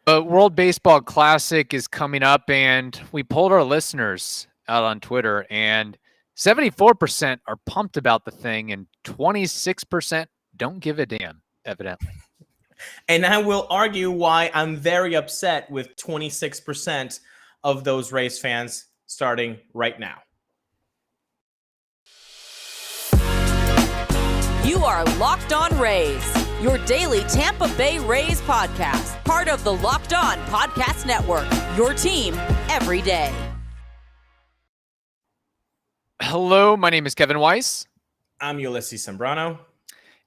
World Baseball Classic is coming up, and we polled our listeners out on Twitter, and 74% are pumped about the thing, and 26% don't give a damn, evidently. And I will argue why I'm very upset with 26% of those Rays fans starting right now. You are Locked On Rays, your daily Tampa Bay Rays podcast, part of the Locked On Podcast Network, your team every day. Hello, my name is Kevin Weiss. I'm Ulises Sambrano.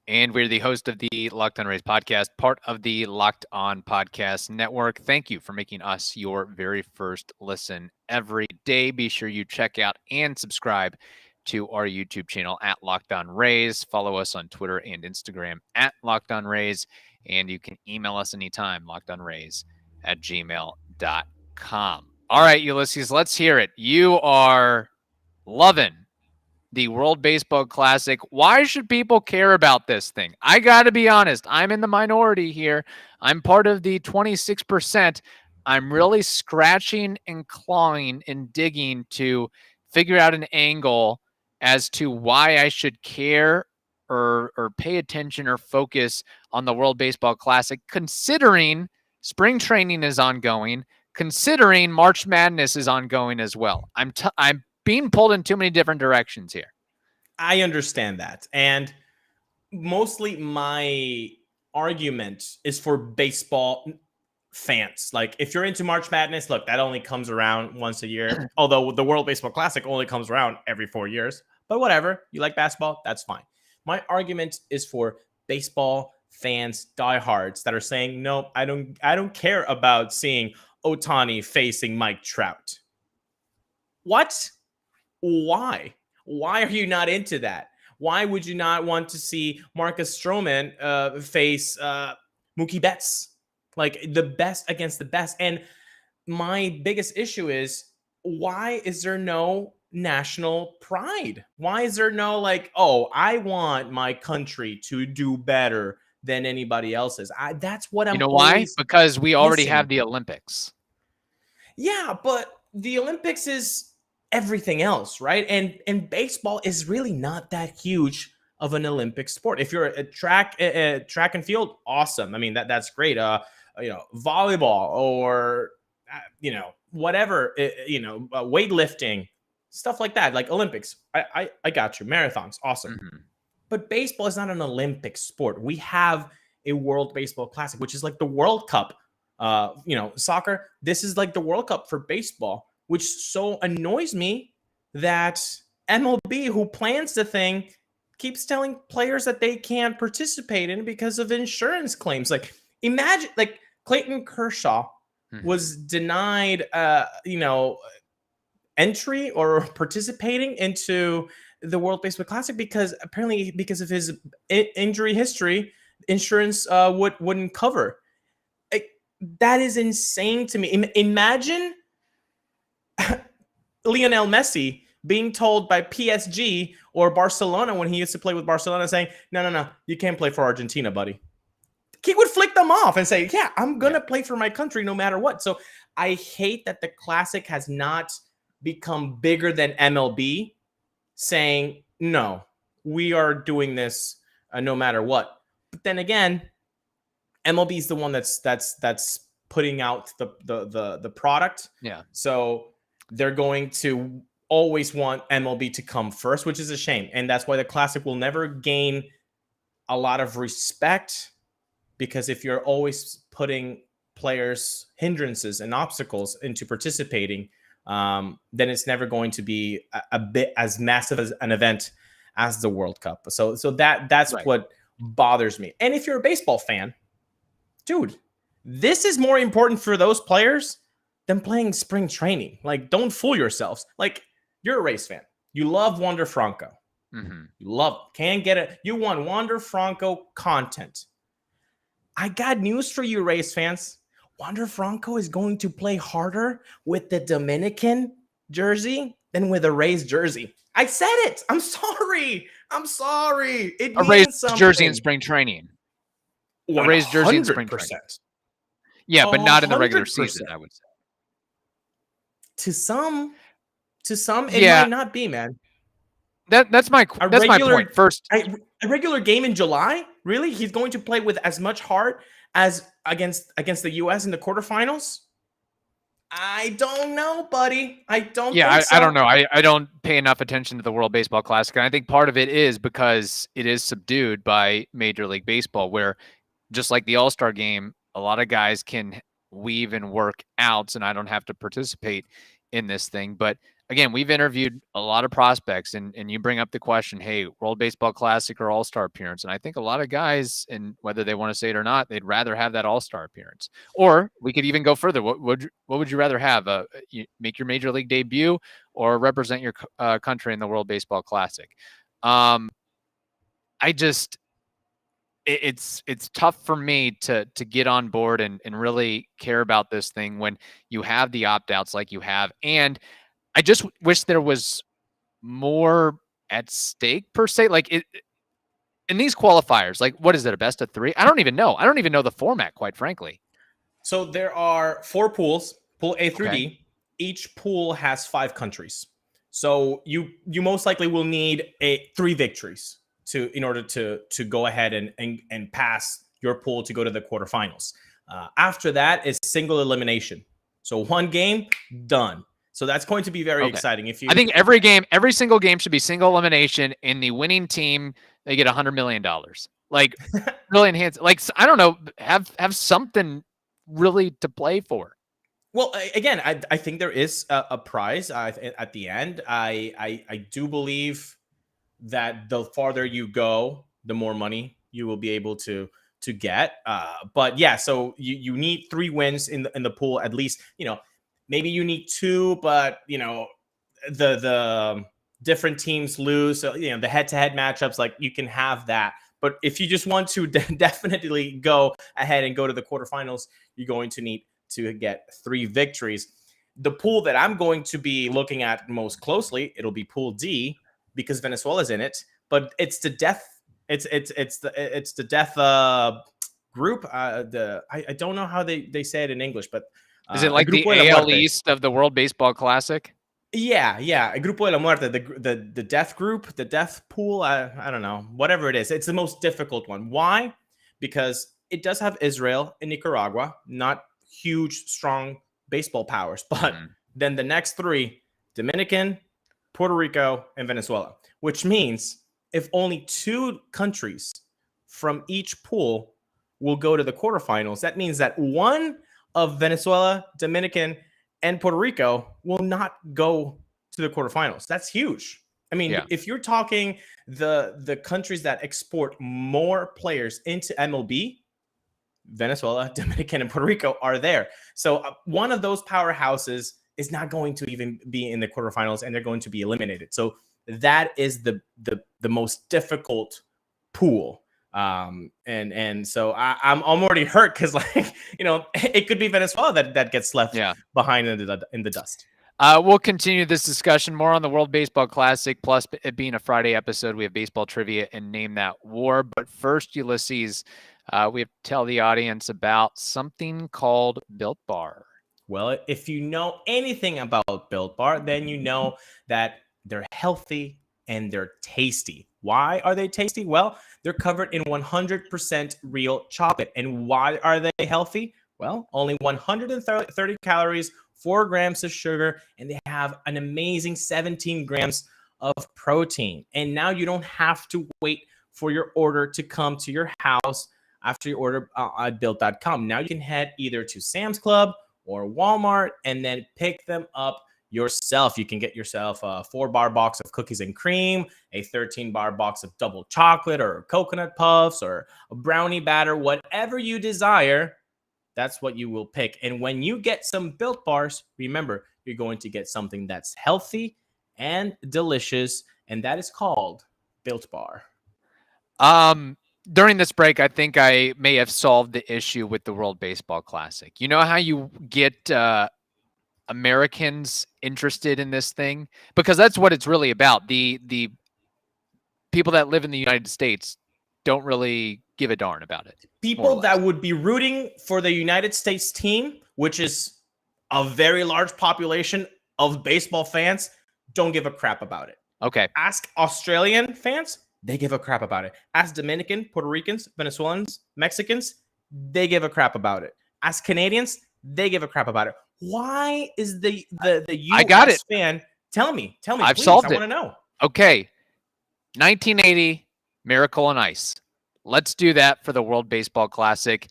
And we're the host of the Locked On Rays podcast, part of the Locked On Podcast Network. Thank you for making us your very first listen every day. Be sure you check out and subscribe to our YouTube channel at Locked On Rays. Follow us on Twitter and Instagram at Locked On Rays. And you can email us anytime, lockedonrays@gmail.com. All right, Ulises, let's hear it. You are loving the World Baseball Classic. Why should people care about this thing? I got to be honest. I'm in the minority here. I'm part of the 26%. I'm really scratching and clawing and digging to figure out an angle as to why I should care or pay attention or focus on the World Baseball Classic, considering spring training is ongoing, considering March Madness is ongoing as well. I'm being pulled in too many different directions here. I understand that. And mostly my argument is for baseball fans. Like, if you're into March Madness, look, that only comes around once a year. Although the World Baseball Classic only comes around every 4 years. But whatever. You like basketball? That's fine. My argument is for baseball fans, diehards that are saying, no, I don't care about seeing Ohtani facing Mike Trout. What? Why? Why are you not into that? Why would you not want to see Marcus Stroman face Mookie Betts? Like, the best against the best. And my biggest issue is, why is there no national pride? Why is there no, like, oh, I want my country to do better than anybody else's? That's what I'm You know why? Because we already missing. have the Olympics. Yeah, but the Olympics is everything else, right? And baseball is really not that huge of an Olympic sport. If you're a track and field, awesome. I mean, that's great. Volleyball or whatever, weightlifting, stuff like that, like Olympics. I got you. Marathons, awesome. Mm-hmm. But baseball is not an Olympic sport. We have a World Baseball Classic, which is like the World Cup. Soccer, this is like the World Cup for baseball, which so annoys me that MLB, who plans the thing, keeps telling players that they can't participate in because of insurance claims. Like, imagine, like, Clayton Kershaw was denied, entry or participating into the World Baseball Classic because of his injury history, insurance wouldn't cover. That is insane to me. Imagine Lionel Messi being told by PSG or Barcelona, when he used to play with Barcelona, saying, no, you can't play for Argentina, buddy. He would flick them off and say, yeah, I'm going to play for my country no matter what. So I hate that the Classic has not become bigger than MLB, saying, no, we are doing this no matter what. But then again, MLB is the one that's putting out the product. Yeah. So they're going to always want MLB to come first, which is a shame. And that's why the Classic will never gain a lot of respect, because if you're always putting players hindrances and obstacles into participating, then it's never going to be a bit as massive as an event as the World Cup. So that's right. What bothers me. And if you're a baseball fan, dude, this is more important for those players than playing spring training. Like, don't fool yourselves. Like, you're a Rays fan. You love Wander Franco. Mm-hmm. You love, can't get it. You want Wander Franco content. I got news for you, Rays fans. Wander Franco is going to play harder with the Dominican jersey than with a Rays jersey. I said it. I'm sorry. It a Rays jersey in spring training. A Rays jersey in spring training. Yeah, but not in the regular season, 100%. I would say. To some, it Yeah, might not be, man. that's my A point. regular First, a regular game in July? Really? He's going to play with as much heart as against the US in the quarterfinals? I don't know, buddy. I don't yeah, think I don't so. know. I don't pay enough attention to the World Baseball Classic, and I think part of it is because it is subdued by Major League Baseball, where just like the All-Star game, a lot of guys can weave and work outs, and I don't have to participate in this thing. But again, we've interviewed a lot of prospects, and you bring up the question, hey, World Baseball Classic or All-Star appearance? And I think a lot of guys, and whether they want to say it or not, they'd rather have that All-Star appearance. Or we could even go further. What would you rather have? You make your major league debut or represent your country in the World Baseball Classic? I just it's tough for me to get on board and really care about this thing when you have the opt-outs like you have. And I just wish there was more at stake per se. Like in these qualifiers, like what is it, a best of three? I don't even know. I don't even know the format, quite frankly. So there are 4 pools, pool A through Okay. D. Each pool has 5 countries. So you most likely will need 3 victories in order to go ahead and pass your pool to go to the quarterfinals. After that is single elimination. So 1 game, done. So that's going to be very exciting. I think every single game should be single elimination, and the winning team, they get $100 million. Like really enhance. Like I don't know, have something really to play for. Well, again, I think there is a prize at the end. I do believe that the farther you go, the more money you will be able to get. But yeah, so you need 3 wins in the pool at least. Maybe you need 2, but the different teams lose. So the head-to-head matchups, like you can have that. But if you just want to definitely go ahead and go to the quarterfinals, you're going to need to get 3 victories. The pool that I'm going to be looking at most closely, it'll be Pool D because Venezuela's in it. But it's the death. It's the death group. I don't know how they say it in English, but is it like the Grupo de la AL Muerte. East of the World Baseball Classic? Yeah, El Grupo de la Muerte, the death group, the death pool. I don't know, whatever it is. It's the most difficult one. Why? Because it does have Israel and Nicaragua, not huge, strong baseball powers, but then the next 3, Dominican, Puerto Rico, and Venezuela, which means if only 2 countries from each pool will go to the quarterfinals, that means that one of Venezuela, Dominican, and Puerto Rico will not go to the quarterfinals. That's huge. I mean, if you're talking the countries that export more players into MLB, Venezuela, Dominican, and Puerto Rico are there. So one of those powerhouses is not going to even be in the quarterfinals, and they're going to be eliminated. So that is the most difficult pool. And so I'm already hurt because it could be Venezuela that gets left behind in the dust. We'll continue this discussion more on the World Baseball Classic. Plus, it being a Friday episode, we have baseball trivia and Name That War. But first, Ulises, we have to tell the audience about something called Built Bar. Well, if you know anything about Built Bar, then you know that they're healthy and they're tasty. Why are they tasty? Well, they're covered in 100% real chocolate. And why are they healthy? Well, only 130 calories, 4 grams of sugar, and they have an amazing 17 grams of protein. And now you don't have to wait for your order to come to your house after you order at built.com. Now you can head either to Sam's Club or Walmart and then pick them up yourself. You can get yourself a 4-bar box of cookies and cream, a 13-bar box of double chocolate or coconut puffs or a brownie batter, whatever you desire. That's what you will pick. And when you get some Built Bars, remember, you're going to get something that's healthy and delicious, and that is called Built Bar. During this break, I think I may have solved the issue with the World Baseball Classic. You know how you get Americans interested in this thing? Because that's what it's really about. The people that live in the United States don't really give a darn about it. People that would be rooting for the United States team, which is a very large population of baseball fans, don't give a crap about it. Okay. Ask Australian fans, they give a crap about it. Ask Dominican, Puerto Ricans, Venezuelans, Mexicans, they give a crap about it. Ask Canadians, they give a crap about it. Why is the US I got it. fan? Tell me, I've please. solved I want to know. Okay. 1980, Miracle on Ice. Let's do that for the World Baseball Classic.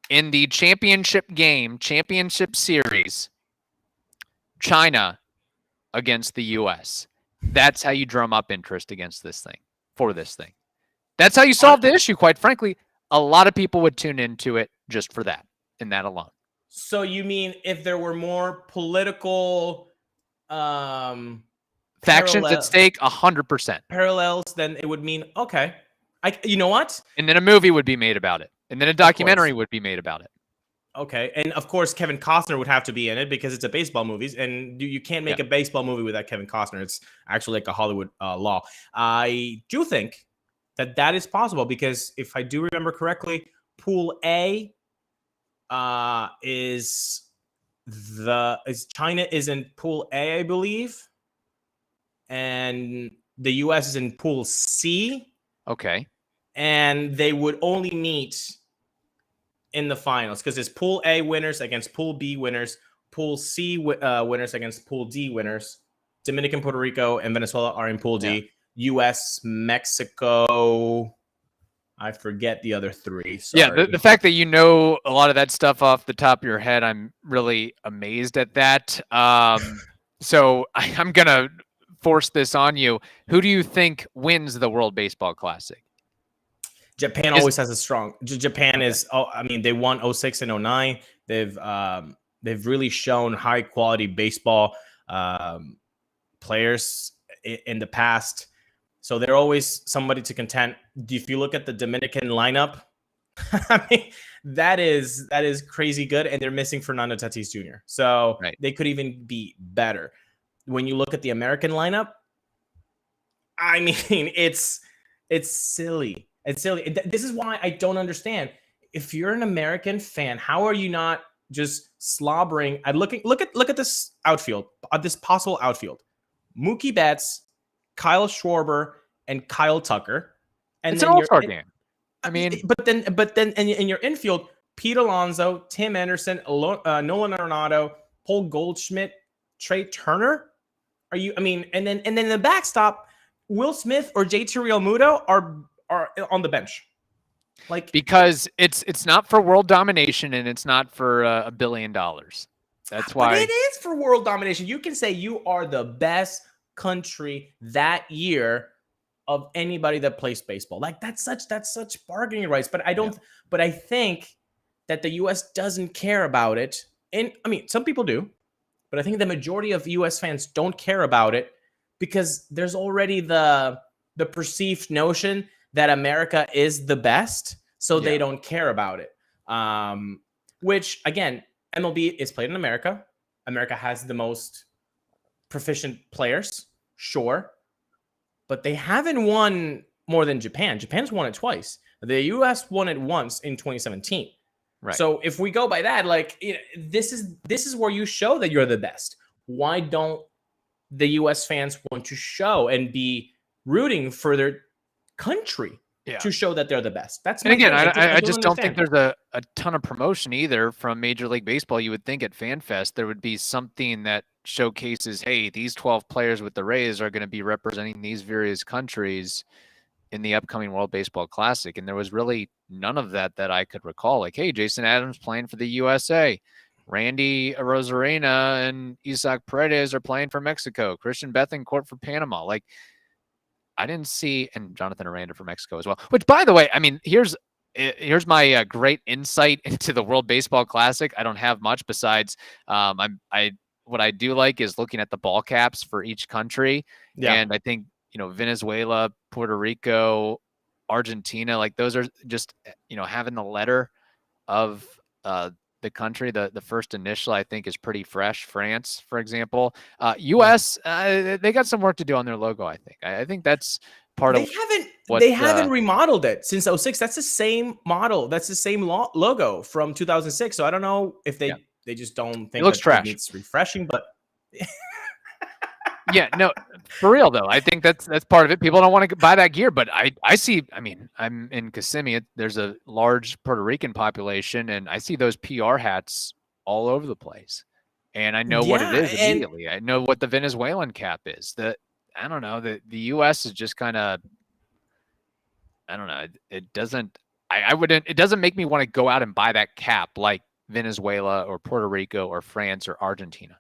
In the championship game, championship series, China against the US. That's how you drum up interest against this thing, for this thing. That's how you solve the issue, quite frankly. A lot of people would tune into it just for that, and that alone. So you mean if there were more political factions parallel, at stake, 100%. Parallels, then it would mean, okay, you know what? And then a movie would be made about it. And then a documentary would be made about it. Okay. And of course, Kevin Costner would have to be in it because it's a baseball movie. And you can't make a baseball movie without Kevin Costner. It's actually like a Hollywood law. I do think that is possible because if I do remember correctly, Pool A is China is in Pool A, I believe. And the US is in Pool C. Okay. And they would only meet in the finals because it's Pool A winners against Pool B winners, Pool C winners against Pool D winners. Dominican, Puerto Rico, and Venezuela are in Pool D. US, Mexico, I forget the other three. Sorry. Yeah, the fact that you know a lot of that stuff off the top of your head, I'm really amazed at that. So I'm going to force this on you. Who do you think wins the World Baseball Classic? Japan always has a strong. Japan is. Oh, I mean, they won 06 and 09. They've really shown high quality baseball players in the past. So they're always somebody to contend. If you look at the Dominican lineup, I mean, that is crazy good, and they're missing Fernando Tatis Jr. So they could even be better. When you look at the American lineup, I mean, it's silly. It's silly. This is why I don't understand. If you're an American fan, how are you not just slobbering at look at this outfield, this possible outfield? Mookie Betts, Kyle Schwarber, and Kyle Tucker. And it's an all-star game. I mean, but then in your infield, Pete Alonso, Tim Anderson, Nolan Arenado, Paul Goldschmidt, Trey Turner. Are you? I mean, and then the backstop, Will Smith or JT Realmuto are on the bench, like because it's not for world domination and it's not for $1 billion. That's why. But it is for world domination. You can say you are the best country that year of anybody that plays baseball. Like that's such bargaining rights. But I don't. Yeah. But I think that the U.S. doesn't care about it. And I mean, some people do, but I think the majority of U.S. fans don't care about it because there's already the perceived notion that America is the best, so they don't care about it. Which, again, MLB is played in America. America has the most proficient players, sure. But they haven't won more than Japan. Japan's won it twice. The U.S. won it once in 2017. Right. So if we go by that, like, this is where you show that you're the best. Why don't the U.S. fans want to show and be rooting for their country to show that they're the best? That's and again, I just don't think there's a ton of promotion either from Major League Baseball. You would think at FanFest there would be something that showcases, hey, these 12 players with the Rays are going to be representing these various countries in the upcoming World Baseball Classic. And there was really none of that I could recall. Like, hey, Jason Adams playing for the USA. Randy Arozarena and Isaac Paredes are playing for Mexico. Christian Bethancourt for Panama. Like, I didn't see, and Jonathan Aranda for Mexico as well. Which, by the way, I mean, here's my great insight into the World Baseball Classic. I don't have much besides what I do like is looking at the ball caps for each country. Yeah. And I think, Venezuela, Puerto Rico, Argentina, like those are just, having the letter of the country, the first initial, I think, is pretty fresh. France, for example. US, they got some work to do on their logo, I think. I think that's part They of haven't what they haven't remodeled it since '06. That's the same model. That's the same logo from 2006. So I don't know if Yeah. they just don't think looks that trash. it needs refreshing, but Yeah, no, for real though. I think that's part of it. People don't want to buy that gear, but I see. I mean, I'm in Kissimmee. There's a large Puerto Rican population, and I see those PR hats all over the place. And I know what it yeah, is and immediately. I know what the Venezuelan cap is. I don't know. The U.S. is just kind of, I don't know. It doesn't. I wouldn't. It doesn't make me want to go out and buy that cap like Venezuela or Puerto Rico or France or Argentina.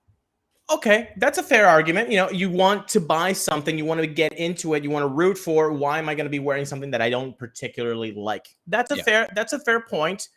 okay, that's a fair argument. You know, you want to buy something, you want to get into it, you want to root for. Why am I going to be wearing something that I don't particularly like? That's a Yeah. fair point.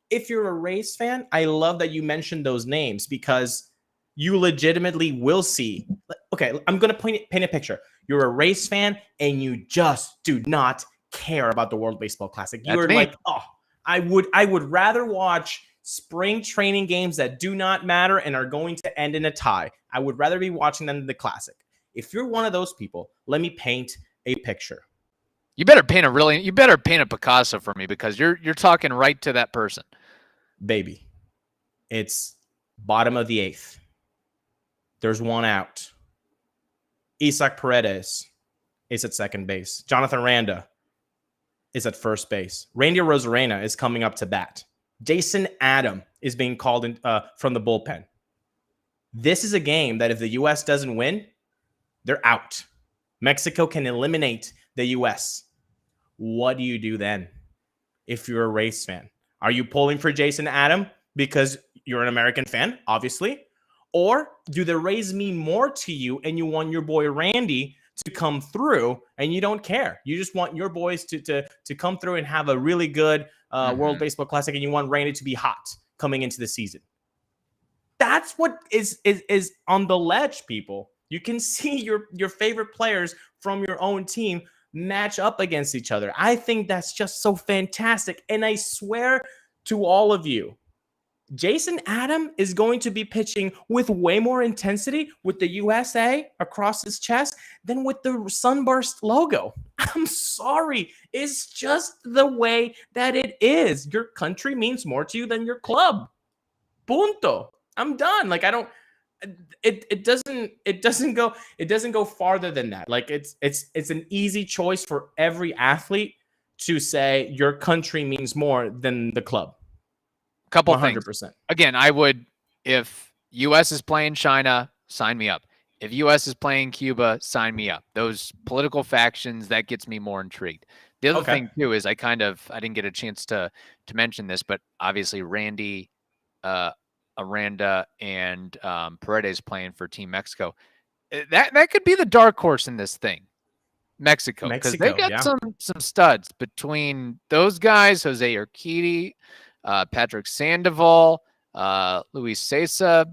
If you're a Rays fan, I love that you mentioned those names because you legitimately will see. Okay, I'm going to paint a picture. You're a Rays fan and you just do not care about the World Baseball Classic. That's You're me. like, oh, I would rather watch spring training games that do not matter and are going to end in a tie. I would rather be watching them than the Classic. If you're one of those people, let me paint a picture. You better paint a Picasso for me because you're talking right to that person. Baby, it's bottom of the eighth. There's one out. Isaac Paredes is at second base. Jonathan Randa is at first base. Randy Rosarena is coming up to bat. Jason Adam is being called in, from the bullpen. This is a game that if the U.S. doesn't win, they're out. Mexico can eliminate the U.S. What do you do then if you're a Rays fan? Are you pulling for Jason Adam because you're an American fan, obviously? Or do the Rays mean more to you and you want your boy Randy to come through and you don't care? You just want your boys to come through and have a really good World Baseball Classic and you want Randy to be hot coming into the season. That's what is on the ledge, people. You can see your favorite players from your own team match up against each other. I think that's just so fantastic. And I swear to all of you, Jason Adam is going to be pitching with way more intensity with the USA across his chest than with the Sunburst logo. I'm sorry. It's just the way that it is. Your country means more to you than your club. Punto. I'm done. Like, I don't. It doesn't go farther than that. Like it's an easy choice for every athlete to say your country means more than the club. Couple 100%. things. Again, I would, if U.S. is playing China, sign me up. If U.S. is playing Cuba, sign me up. Those political factions, that gets me more intrigued. The other thing too is I didn't get a chance to mention this, but obviously Randy, Aranda, and Paredes playing for Team Mexico. That could be the dark horse in this thing. Mexico, because they got some studs between those guys, Jose Urquidy, Patrick Sandoval, Luis Cesa,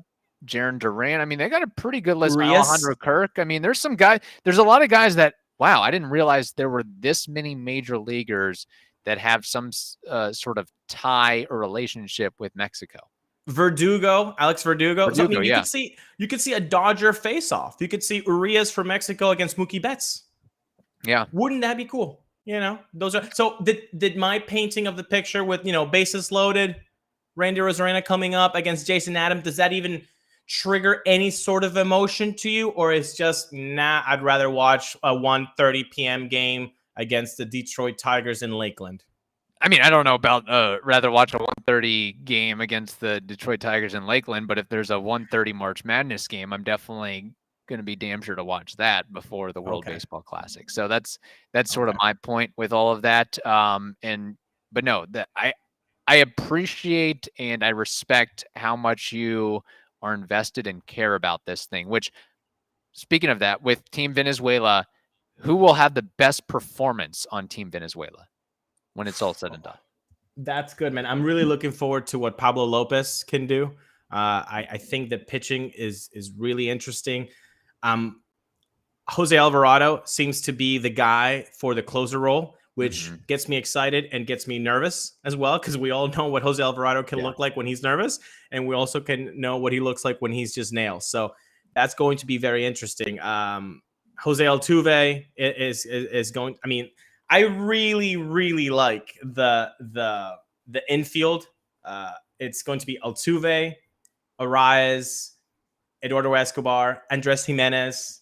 Jaron Duran. I mean, they got a pretty good list. Alejandro Kirk. I mean, there's a lot of guys that, wow, I didn't realize there were this many major leaguers that have some sort of tie or relationship with Mexico. Alex Verdugo. So, I mean, yeah. you could see a Dodger face-off. You could see Urias for Mexico against Mookie Betts. Yeah. Wouldn't that be cool? You know, those are so. Did my painting of the picture with bases loaded, Randy Rosarena coming up against Jason Adam, does that even trigger any sort of emotion to you, or is just I'd rather watch a 1:30 p.m. game against the Detroit Tigers in Lakeland? I mean, I don't know about rather watch a 1:30 game against the Detroit Tigers in Lakeland, but if there's a 1:30 March Madness game, I'm definitely going to be damn sure to watch that before the World Baseball Classic. So that's sort of my point with all of that. But no, that I appreciate and I respect how much you are invested and care about this thing. Which, speaking of that, with Team Venezuela, who will have the best performance on Team Venezuela when it's all said and done? That's good, man. I'm really looking forward to what Pablo Lopez can do. I think that pitching is really interesting. Jose Alvarado seems to be the guy for the closer role, which gets me excited and gets me nervous as well, because we all know what Jose Alvarado can look like when he's nervous, and we also can know what he looks like when he's just nails. So that's going to be very interesting. Jose Altuve is going. I mean, I really like the infield. It's going to be Altuve, Ulises, Eduardo Escobar, Andres Jimenez,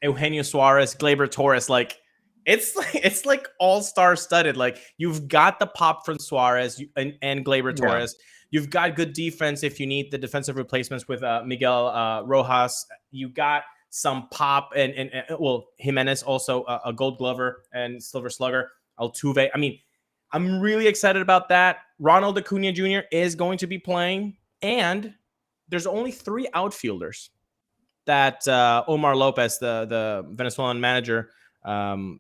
Eugenio Suarez, Gleyber Torres. Like it's like all-star studded. Like you've got the pop from Suarez and Gleyber Torres. You've got good defense if you need the defensive replacements with Miguel Rojas. You got some pop and well, Jimenez also a Gold Glover and Silver Slugger. Altuve. I mean, I'm really excited about that. Ronald Acuna Jr. is going to be playing, and there's only 3 outfielders that Omar Lopez, the Venezuelan manager,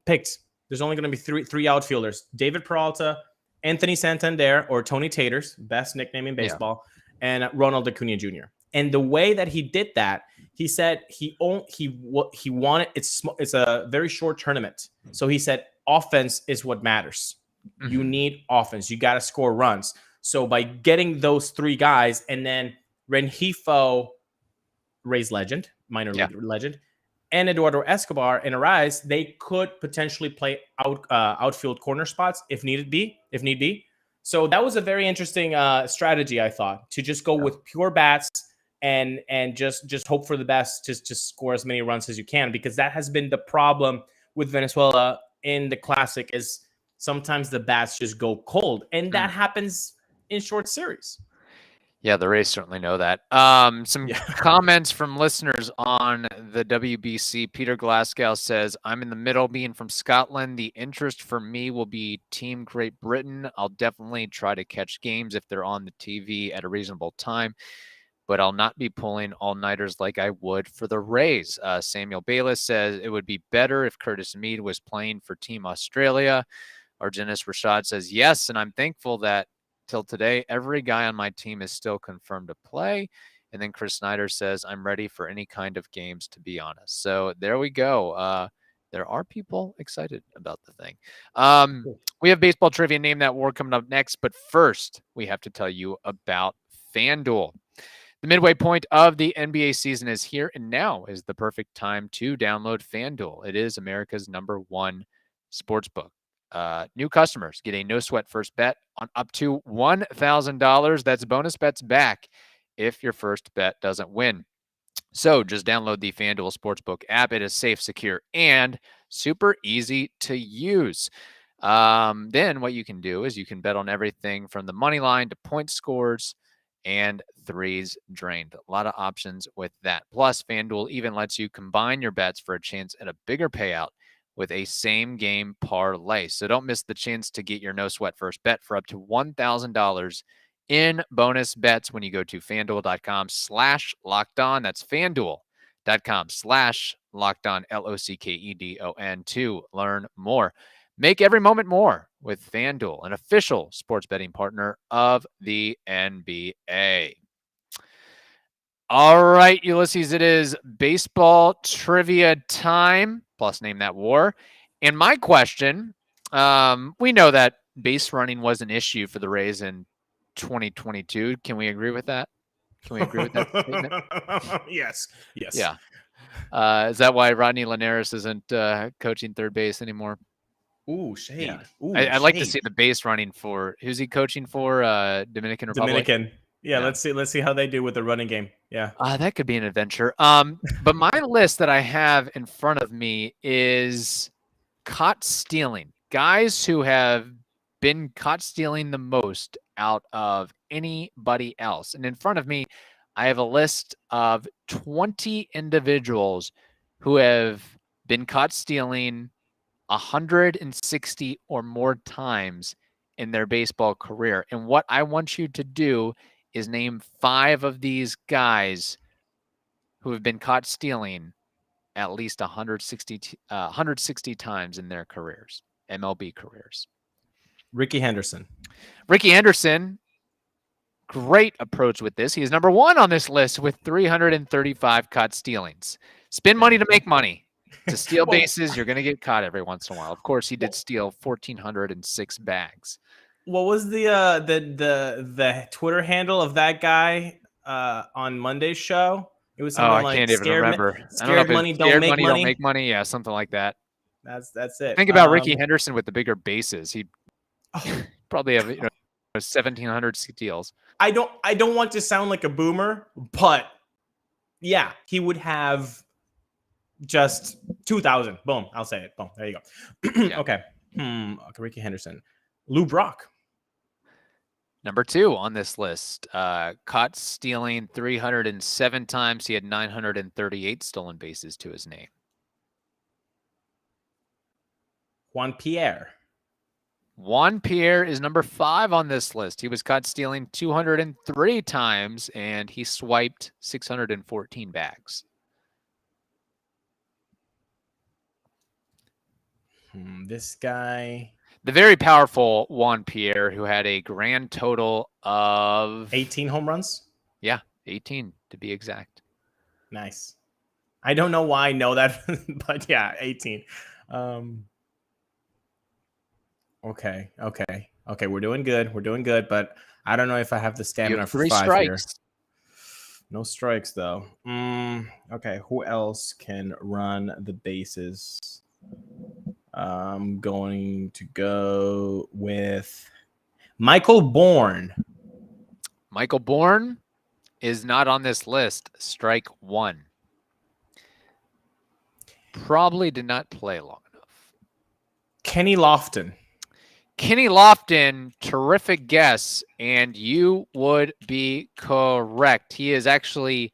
picked. There's only going to be three outfielders: David Peralta, Anthony Santander, or Tony Taters, best nickname in baseball, and Ronald Acuna Jr. And the way that he did that, he said he wanted it's a very short tournament, so he said offense is what matters. Mm-hmm. You need offense. You got to score runs. So by getting those 3 guys, and then Rengifo, Rays legend, minor league legend, and Eduardo Escobar and Ulises, they could potentially play outfield corner spots if need be. So that was a very interesting strategy, I thought, to just go with pure bats and just hope for the best, just score as many runs as you can, because that has been the problem with Venezuela in the Classic, is sometimes the bats just go cold, and that happens in short series. Yeah, the Rays certainly know that. Some comments from listeners on the WBC. Peter Glasgow says, I'm in the middle, being from Scotland. The interest for me will be Team Great Britain. I'll definitely try to catch games if they're on the TV at a reasonable time, but I'll not be pulling all-nighters like I would for the Rays. Samuel Bayless says, it would be better if Curtis Mead was playing for Team Australia. Argenis Rashad says, yes, and I'm thankful that till today, every guy on my team is still confirmed to play. And then Chris Snyder says, I'm ready for any kind of games, to be honest. So there we go. There are people excited about the thing. We have baseball trivia, Name That War, coming up next. But first, we have to tell you about FanDuel. The midway point of the NBA season is here, and now is the perfect time to download FanDuel. It is America's #1 sportsbook. New customers get a no-sweat first bet on up to $1,000. That's bonus bets back if your first bet doesn't win. So just download the FanDuel Sportsbook app. It is safe, secure, and super easy to use. Then what you can do is you can bet on everything from the money line to point scores and threes drained. A lot of options with that. Plus, FanDuel even lets you combine your bets for a chance at a bigger payout with a same game parlay. So don't miss the chance to get your no sweat first bet for up to $1,000 in bonus bets when you go to FanDuel.com/lockedon. That's FanDuel.com/lockedon, LOCKEDON, to learn more. Make every moment more with FanDuel, an official sports betting partner of the NBA. All right, Ulises, it is baseball trivia time, plus Name That War. And my question, we know that base running was an issue for the Rays in 2022. Can we agree with that? Can we agree with that statement? Yes. Yeah. Is that why Rodney Linares isn't coaching third base anymore? Ooh, shade. Yeah. Ooh, I'd like to see the base running for, who's he coaching for? Dominican Republic? Dominican. Yeah, let's see how they do with the running game. Yeah. That could be an adventure. But my list that I have in front of me is caught stealing. Guys who have been caught stealing the most out of anybody else. And in front of me, I have a list of 20 individuals who have been caught stealing 160 or more times in their baseball career. And what I want you to do is name 5 of these guys who have been caught stealing at least 160 times in their careers, MLB careers. Ricky Henderson. Ricky Henderson, great approach with this. He is #1 on this list with 335 caught stealings. Spend money to make money. To steal bases, you're going to get caught every once in a while. Of course, he did steal 1,406 bags. What was the Twitter handle of that guy on Monday's show? It was Oh, something I like can't even remember. I don't know if scared it's money don't scared make money, money. don't make money. Yeah, something like that. That's it. Think about Ricky Henderson with the bigger bases. He'd Oh, probably have 1,700 steals. I don't want to sound like a boomer, but yeah, he would have just 2,000. Boom, I'll say it. Boom, there you go. Yeah. Okay. Okay, Ricky Henderson, Lou Brock. Number 2 on this list, caught stealing 307 times. He had 938 stolen bases to his name. Juan Pierre. Juan Pierre is number 5 on this list. He was caught stealing 203 times, and he swiped 614 bags. This guy. The very powerful Juan Pierre, who had a grand total of 18 home runs. Yeah, 18 to be exact. Nice. I don't know why I know that, but yeah, 18. Okay. We're doing good, but I don't know if I have the You stamina have for 3 5 strikes. here. No strikes though. Okay, who else can run the bases? I'm going to go with Michael Bourne. Michael Bourne is not on this list. Strike 1. Probably did not play long enough. Kenny Lofton. Kenny Lofton, terrific guess, and you would be correct. He is actually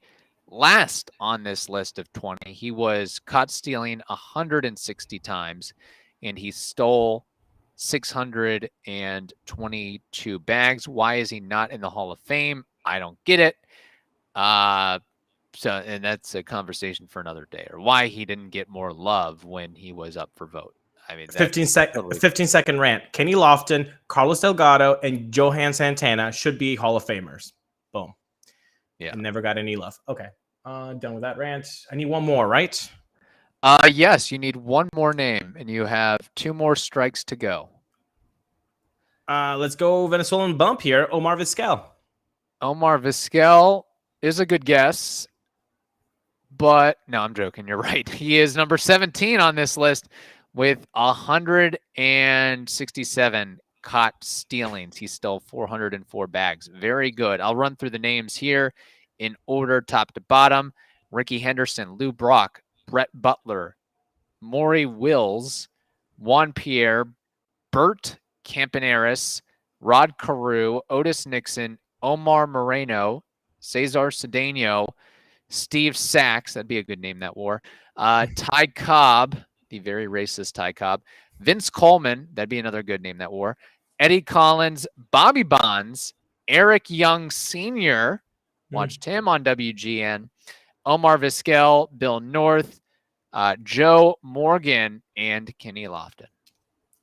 last on this list of 20. He was caught stealing 160 times, and he stole 622 bags. Why is he not in the Hall of Fame? I don't get it. And that's a conversation for another day, or why he didn't get more love when he was up for vote. I mean, 15-second rant. Kenny Lofton, Carlos Delgado, and Johan Santana should be Hall of Famers. Boom. Yeah. And never got any love. Okay. Done with that rant. I need one more, right? Yes, you need one more name, and you have 2 more strikes to go. Let's go Venezuelan bump here. Omar Vizquel. Omar Vizquel is a good guess, but no, I'm joking. You're right. He is number 17 on this list with 167 caught stealings. He stole 404 bags. Very good. I'll run through the names here in order, top to bottom. Ricky Henderson, Lou Brock, Brett Butler, Maury Wills, Juan Pierre, Bert Campaneris, Rod Carew, Otis Nixon, Omar Moreno, Cesar Cedeno, Steve Sachs, that'd be a good name, that war, Ty Cobb, the very racist Ty Cobb, Vince Coleman, that'd be another good name, that war, Eddie Collins, Bobby Bonds, Eric Young Sr., watched him on WGN, Omar Vizquel, Bill North, Joe Morgan, and Kenny Lofton.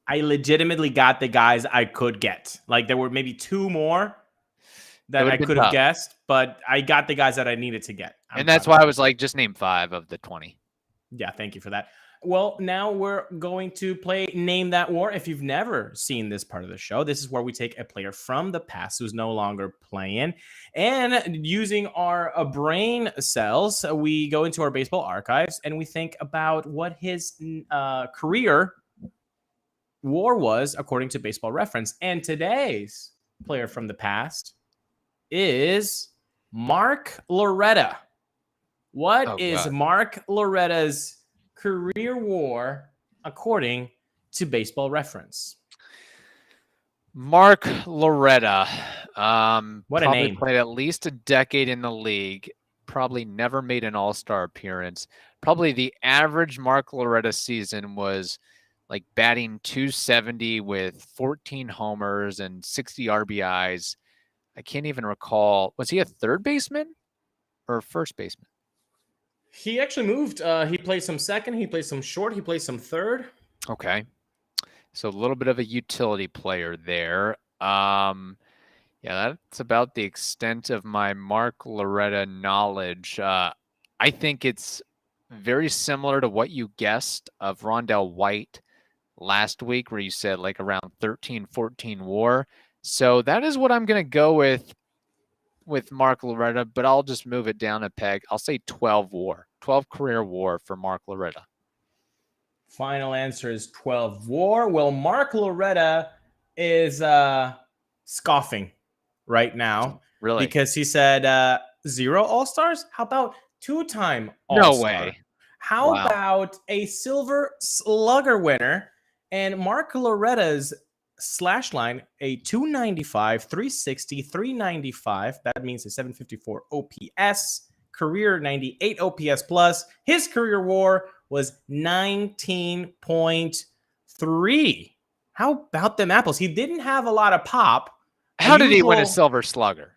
I legitimately got the guys I could get. Like, there were maybe 2 more that I could have guessed, but I got the guys that I needed to get. And that's why I was like, just name 5 of the 20. Yeah, thank you for that. Well, now we're going to play Name That War. If you've never seen this part of the show, this is where we take a player from the past who's no longer playing, and using our brain cells, we go into our baseball archives and we think about what his career war was according to Baseball Reference. And today's player from the past is Mark Loretta. What is Mark Loretta's career war according to Baseball Reference? Mark Loretta. What a name. Played at least a decade in the league. Probably never made an all-star appearance. Probably the average Mark Loretta season was like batting 270 with 14 homers and 60 RBIs. I can't even recall. Was he a third baseman or first baseman? He actually moved. He played some second. He played some short. He played some third. Okay. So a little bit of a utility player there. Yeah, that's about the extent of my Mark Loretta knowledge. I think it's very similar to what you guessed of Rondell White last week, where you said like around 13, 14 war. So that is what I'm going to go with. with Mark Loretta, but I'll just move it down a peg. I'll say 12 WAR, 12 career WAR for Mark Loretta. Final answer is 12 WAR. Well, Mark Loretta is scoffing right now. Really? Because he said 0 All-Stars? How about 2-time No All-Star? way. How Wow. about a Silver Slugger winner? And Mark Loretta's slash line, a 295, 360, 395. That means a 754 OPS, career 98 OPS plus. His career WAR was 19.3. How about them apples? He didn't have a lot of pop. How did he win a Silver Slugger?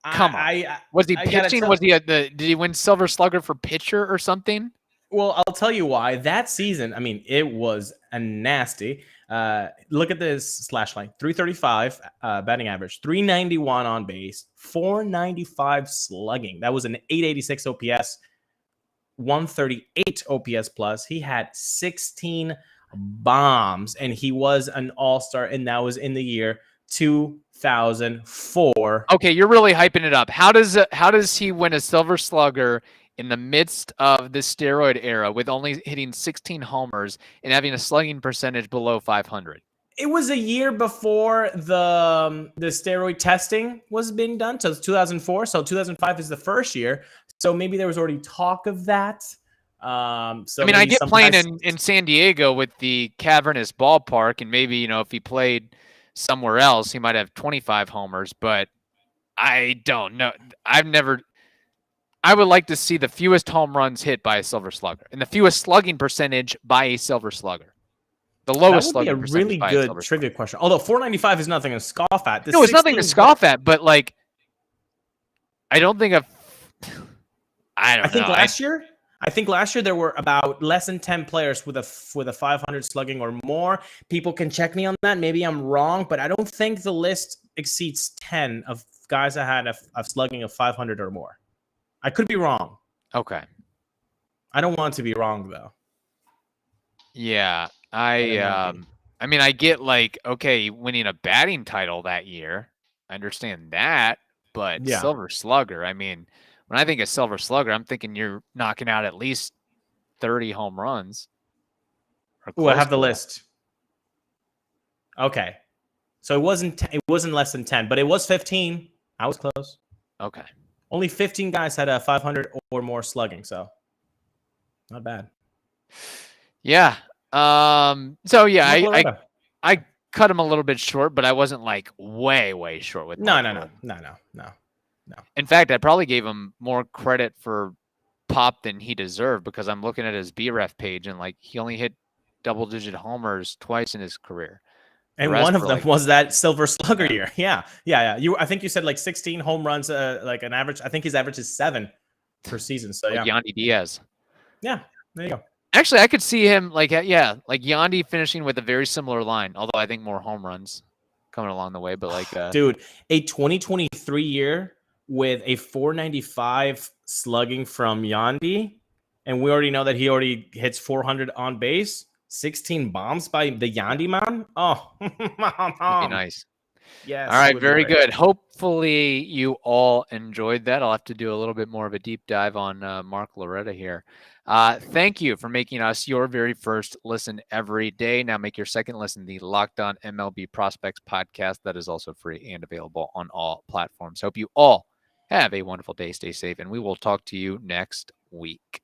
Come on. Was he pitching? Was he did he win Silver Slugger for pitcher or something? Well, I'll tell you why. That season, I mean, it was a nasty. Look at this slash line: 335 batting average, 391 on base, 495 slugging. That was an 886 OPS, 138 OPS plus. He had 16 bombs, and he was an all-star, and that was in the year 2004. Okay, you're really hyping it up. How does he win a Silver Slugger in the midst of the steroid era with only hitting 16 homers and having a slugging percentage below 500? It was a year before the steroid testing was being done. So it's 2004. So 2005 is the first year. So maybe there was already talk of that. So I mean, I get playing in San Diego with the cavernous ballpark, and maybe, if he played somewhere else, he might have 25 homers, but I don't know. I would like to see the fewest home runs hit by a Silver Slugger and the fewest slugging percentage by a Silver Slugger. The lowest slugging percentage by a Silver Slugger. That would be a really good trivia question. Although 495 is nothing to scoff at. No, it's nothing to scoff at, but I don't think I think last year there were about less than 10 players with a 500 slugging or more. People can check me on that. Maybe I'm wrong, but I don't think the list exceeds 10 of guys that had a slugging of 500 or more. I could be wrong. Okay. I don't want to be wrong though. Yeah, I mean, I get winning a batting title that year. I understand that, but Silver Slugger, I mean, when I think of Silver Slugger, I'm thinking you're knocking out at least 30 home runs. Oh, I have the list. Okay. So it wasn't less than 10, but it was 15. I was close. Okay. Only 15 guys had a 500 or more slugging, so not bad. Yeah. So yeah, I cut him a little bit short, but I wasn't way short with No. In fact, I probably gave him more credit for pop than he deserved, because I'm looking at his BREF page and he only hit double-digit homers twice in his career. And one of them was that Silver Slugger year. Yeah. I think you said 16 home runs, an average. I think his average is 7 per season. So Yandy Diaz. Yeah, there you go. Actually, I could see him Yandy finishing with a very similar line, although I think more home runs coming along the way. But dude, a 2023 year with a 495 slugging from Yandy, and we already know that he already hits 400 on base. 16 bombs by the Yandy man. Oh, that'd be nice. Yes. All right, very good. Hopefully you all enjoyed that. I'll have to do a little bit more of a deep dive on Mark Loretta here. Thank you for making us your very first listen every day. Now make your second listen the Locked On MLB Prospects podcast. That is also free and available on all platforms. Hope you all have a wonderful day. Stay safe, and we will talk to you next week.